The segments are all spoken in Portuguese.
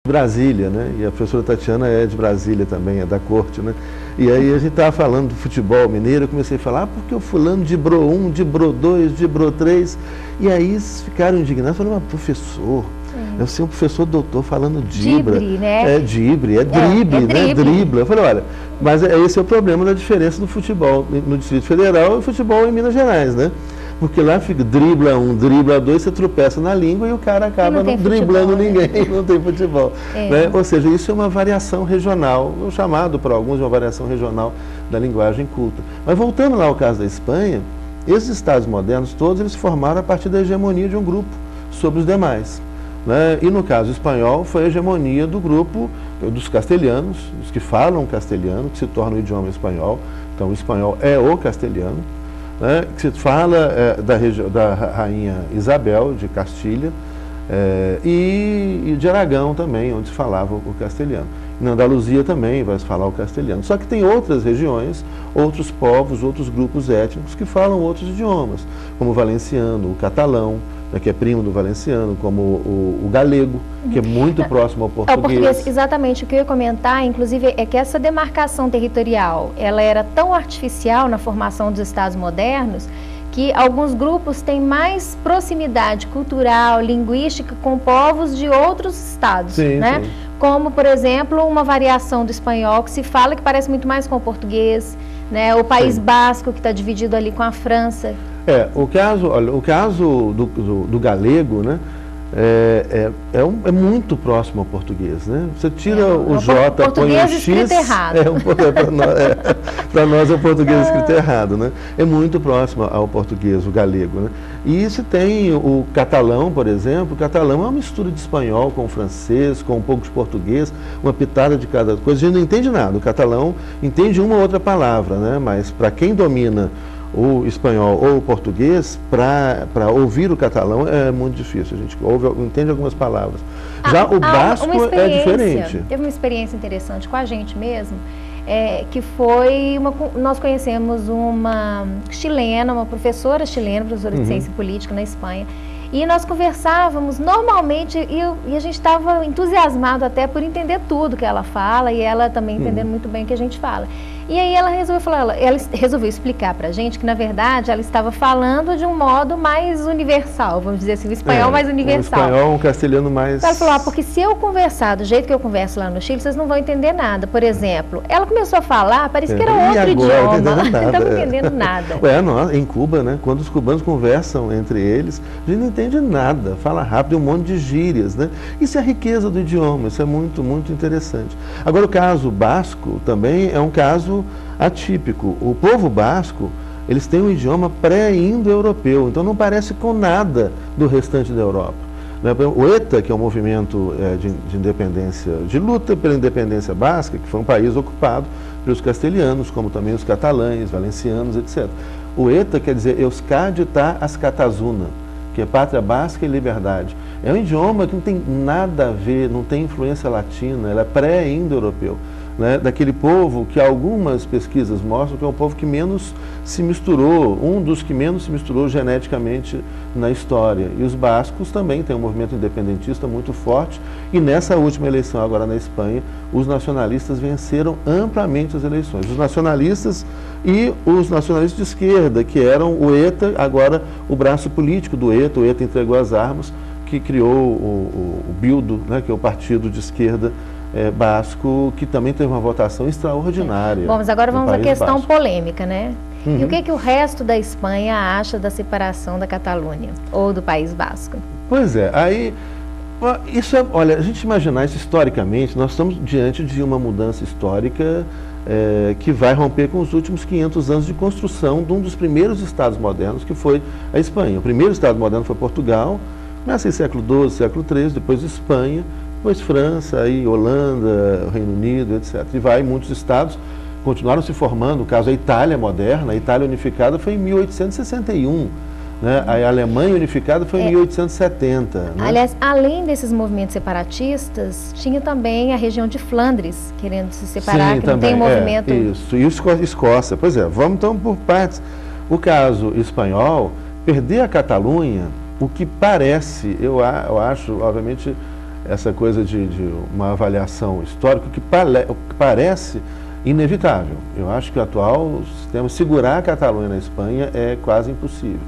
Brasília, né? E a professora Tatiana é de Brasília também, é da corte, né? E aí a gente estava falando do futebol mineiro, eu comecei a falar, porque o fulano dibrou um, dibrou dois, dibrou três. E aí eles ficaram indignados, falaram, mas professor, eu sei um professor doutor falando dibra. Dibre, né? É drible, né? Dribla. Eu falei, olha, mas esse é o problema da diferença do futebol no Distrito Federal e o futebol em Minas Gerais, né? Porque lá fica dribla um, dribla dois, você tropeça na língua e o cara acaba não driblando futebol, ninguém, não tem futebol. Né? Ou seja, isso é uma variação regional, chamado por alguns de uma variação regional da linguagem culta. Mas voltando lá ao caso da Espanha, esses estados modernos todos eles se formaram a partir da hegemonia de um grupo sobre os demais. Né? E no caso espanhol foi a hegemonia do grupo dos castelhanos, os que falam castelhano, que se torna o idioma espanhol. Então o espanhol é o castelhano. Né, que se fala da rainha Isabel de Castilha e de Aragão também, onde se falava o castelhano. Na Andaluzia também vai se falar o castelhano. Só que tem outras regiões, outros povos, outros grupos étnicos que falam outros idiomas, como o valenciano, o catalão, né, que é primo do valenciano, como o galego, que é muito próximo ao português. O português, exatamente. O que eu ia comentar, inclusive, é que essa demarcação territorial, ela era tão artificial na formação dos estados modernos, que alguns grupos têm mais proximidade cultural, linguística com povos de outros estados, né? Sim. Como, por exemplo, uma variação do espanhol que se fala que parece muito mais com o português, né? O País Basco, que está dividido ali com a França. O caso do galego, né, é muito próximo ao português, né? Você tira o J, põe o X, para nós é o português escrito errado, né? É muito próximo ao português, o galego, né? E se tem o catalão, por exemplo, o catalão é uma mistura de espanhol com francês, com um pouco de português, uma pitada de cada coisa. A gente não entende nada, o catalão entende uma ou outra palavra, né? Mas para quem domina o espanhol ou o português, para ouvir o catalão é muito difícil, a gente entende algumas palavras. Já o basco é diferente. Teve uma experiência interessante com a gente mesmo, que foi, nós conhecemos uma chilena, uma professora chilena, professora de ciência política na Espanha, e nós conversávamos normalmente e a gente estava entusiasmado até por entender tudo que ela fala e ela também entendendo muito bem o que a gente fala. E aí ela resolveu explicar pra gente que, na verdade, ela estava falando de um modo mais universal, vamos dizer assim, o espanhol mais universal. O espanhol, o castelhano mais... Ela falou, porque se eu conversar do jeito que eu converso lá no Chile, vocês não vão entender nada. Por exemplo, ela começou a falar, parecia que era outro idioma, não estava entendendo nada. Em Cuba, né, quando os cubanos conversam entre eles, a gente não entende nada, fala rápido, um monte de gírias, né? Isso é a riqueza do idioma, isso é muito, muito interessante. Agora, o caso basco também é um caso atípico. O povo basco, eles têm um idioma pré-indo-europeu, então não parece com nada do restante da Europa. O ETA, que é um movimento de independência, de luta pela independência basca, que foi um país ocupado pelos castelhanos, como também os catalães, valencianos, etc. O ETA quer dizer Euskadi ta Askatazuna, que é pátria basca e liberdade. É um idioma que não tem nada a ver, não tem influência latina, ela é pré-indo-europeu. Né, daquele povo que algumas pesquisas mostram que é o povo que menos se misturou, um dos que menos se misturou geneticamente na história. E os bascos também têm um movimento independentista muito forte, e nessa última eleição agora na Espanha, os nacionalistas venceram amplamente as eleições. Os nacionalistas e os nacionalistas de esquerda, que eram o ETA, agora o braço político do ETA, o ETA entregou as armas, que criou o Bildu, né, que é o partido de esquerda basco, que também teve uma votação extraordinária. Bom, mas agora vamos à questão polêmica, né? E o que o resto da Espanha acha da separação da Catalunha, ou do País Basco? Pois é, aí, isso olha, a gente imaginar isso historicamente, nós estamos diante de uma mudança histórica que vai romper com os últimos 500 anos de construção de um dos primeiros estados modernos, que foi a Espanha. O primeiro estado moderno foi Portugal, começa em século XII, século XIII, depois Espanha, depois França, aí Holanda, Reino Unido, etc. E vai, muitos estados continuaram se formando, no caso a Itália moderna, a Itália unificada foi em 1861, né? A Alemanha unificada foi em 1870. Né? Aliás, além desses movimentos separatistas, tinha também a região de Flandres querendo se separar, que também, não tem movimento... Isso, e Escócia. Pois é, vamos então por partes. O caso espanhol, perder a Catalunha, o que parece, eu acho, obviamente, essa coisa de uma avaliação histórica que parece inevitável. Eu acho que o atual sistema, segurar a Catalunha na Espanha é quase impossível.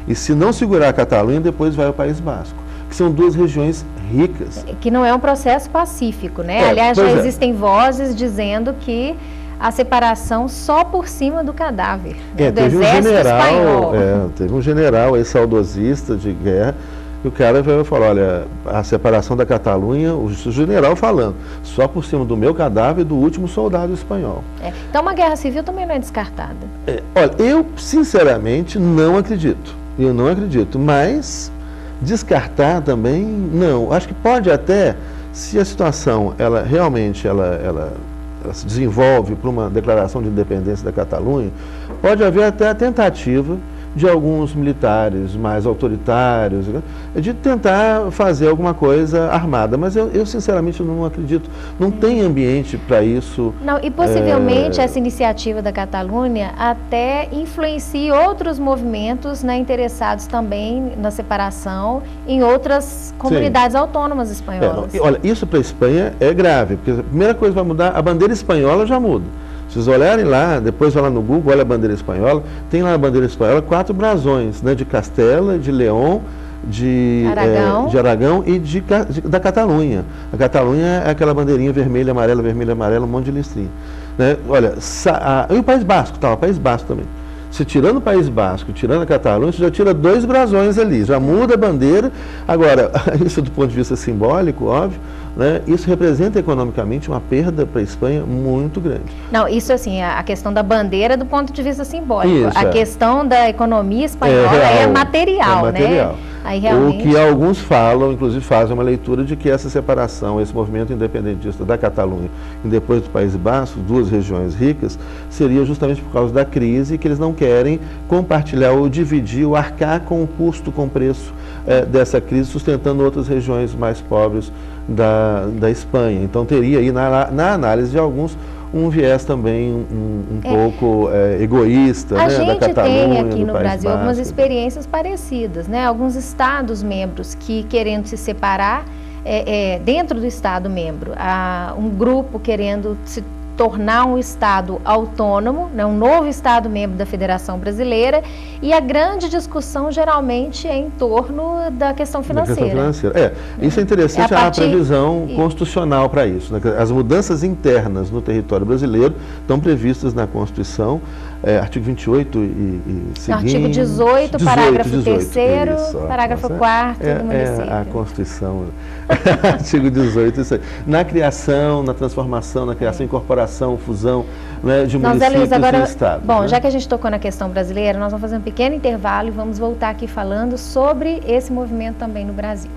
E se não segurar a Catalunha, depois vai ao País Basco, que são duas regiões ricas. Que não é um processo pacífico, né? Aliás, já existem vozes dizendo que a separação só por cima do cadáver, né, do exército espanhol. Teve um general aí, saudosista de guerra, e o cara veio e falou, olha, a separação da Catalunha, o general falando, só por cima do meu cadáver e do último soldado espanhol. Então uma guerra civil também não é descartada? Olha, eu sinceramente não acredito. Eu não acredito, mas descartar também não. Acho que pode até, se a situação ela realmente ela se desenvolve para uma declaração de independência da Catalunha, pode haver até a tentativa de alguns militares mais autoritários, de tentar fazer alguma coisa armada. Mas eu sinceramente não acredito, não tem ambiente para isso. Não, e possivelmente essa iniciativa da Catalunha até influencie outros movimentos, né, interessados também na separação em outras comunidades autônomas espanholas. Olha, isso para a Espanha é grave, porque a primeira coisa que vai mudar, a bandeira espanhola já muda. Se vocês olharem lá, depois vai lá no Google, olha a bandeira espanhola, tem lá a bandeira espanhola 4 brasões, né, de Castela, de León, de Aragão e da Catalunha. A Catalunha é aquela bandeirinha vermelha, amarela, um monte de listrinha. Né? Olha, e o País Basco, o País Basco também. Se tirando o País Basco, tirando a Catalunha, você já tira 2 brasões ali, já muda a bandeira. Agora, isso do ponto de vista simbólico, óbvio, né, isso representa economicamente uma perda para a Espanha muito grande. Não, isso assim, a questão da bandeira do ponto de vista simbólico. A questão da economia espanhola é material, né? Aí, realmente... O que alguns falam, inclusive fazem uma leitura de que essa separação, esse movimento independentista da Catalunha e depois do País Basco, 2 regiões ricas, seria justamente por causa da crise, que eles não querem compartilhar ou dividir ou arcar com o custo, com o preço dessa crise, sustentando outras regiões mais pobres da Espanha. Então teria aí na análise de alguns um viés também um pouco egoísta, né, da Catalunha, tem aqui no Brasil algumas experiências parecidas, né? Alguns estados membros que querendo se separar, dentro do estado membro, um grupo querendo se tornar um estado autônomo, né, um novo estado membro da Federação Brasileira, e a grande discussão geralmente é em torno da questão financeira. Isso é interessante, há a previsão constitucional para isso, né? As mudanças internas no território brasileiro estão previstas na Constituição, artigo 28 e seguinte. Artigo 18, parágrafo 3º, parágrafo 4º do município. A Constituição, artigo 18, isso aí. Na criação, na transformação, na criação, incorporação, fusão, né, de municípios e estados. Bom, já que a gente tocou na questão brasileira, nós vamos fazer um pequeno intervalo e vamos voltar aqui falando sobre esse movimento também no Brasil.